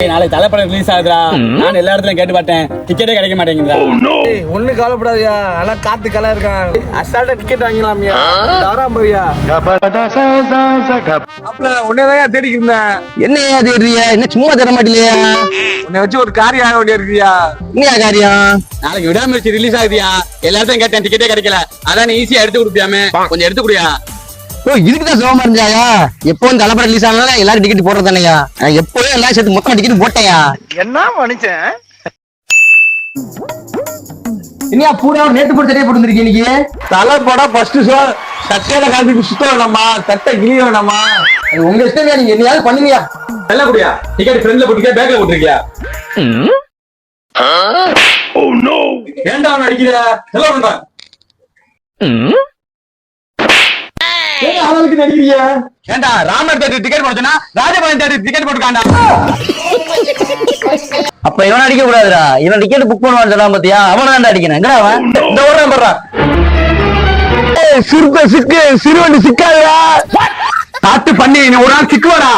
நாளைக்கு தலைப்படம் ரிலீஸ் ஆகுதுடா. நான் எல்லா இடத்துலயும் கேட்டு பார்த்தேன், டிக்கெட்டே கிடைக்க மாட்டேங்குதுடா. ஒண்ணு கவலைப்படாதியா, ஆனா காத்து கலா இருக்கான். அசால்ட்டா டிக்கெட் வாங்கிடலாமியா. தாராம் போய்யா. அப்பல உன்னதான் தேடிக்கிட்டு இருந்தேன். என்னையா தேடுறியா? என்ன சும்மா தர மாட்டேலையா? உன்னை வச்சு ஒரு காரியம் ஆக வேண்டிய இருக்கியா? என்னையா காரியம்? நாளைக்கு விடாமுயற்சி ரிலீஸ் ஆகுதியா. எல்லா இடத்தையும் கேட்டேன், டிக்கெட்டே கிடைக்கல. அதான் ஈஸியா எடுத்து கொடுப்பியாமே, கொஞ்சம் எடுத்து கொடுயா. ஓ, இதுக்குதான் சோகமா இருந்தாயா? எப்பவும் தலைப்படம் ரிலீஸ் ஆனாலும் எல்லாரும் டிக்கெட் போடுறதானயா? எப்பவும் எல்லாம் சேர்த்து மொத்தமா டிக்கெட் போட்டேயா? என்ன மனுஷன்? என்னையா பூரா நேத்து போட்டு சரியா போட்டுருக்கீங்க இன்னைக்கு? தலைப்படம் ஃபர்ஸ்ட் ஷோ சட்டையில காலத்துக்கு சுத்த வேணாமா, சட்டை கிளிய வேணாமா? அது உங்க இஷ்டமே, நீங்க என்னையாவது பண்ணுவியா? நல்லா குடியா. டிக்கெட் ஃப்ரெண்ட்ல போட்டுருக்கியா, பேக்ல போட்டுருக்கியா? ஏன்டா அவன் அடிக்கிற? ஹலோ பண்றா. ஏன் அவளுக்கு நடிக்கிறீங்க? ஏன்டா ராமர் தேட்டர் டிக்கெட் போடுச்சனா ராஜபாளையம் தேட்டர் டிக்கெட் போட்டுக்காண்டா. அப்ப இவன் அடிக்க கூடாதுடா. இவன் டிக்கெட் புக் பண்ணுவான்னு சொன்னா பாத்தியா? அவன தான் அடிக்கணும். எங்கடா அவன்? இந்த ஓடுறான் பண்றா. சிறுவண்டி சிக்காதா? காத்து பண்ணி ஒரு நாள் சிக்குவாடா.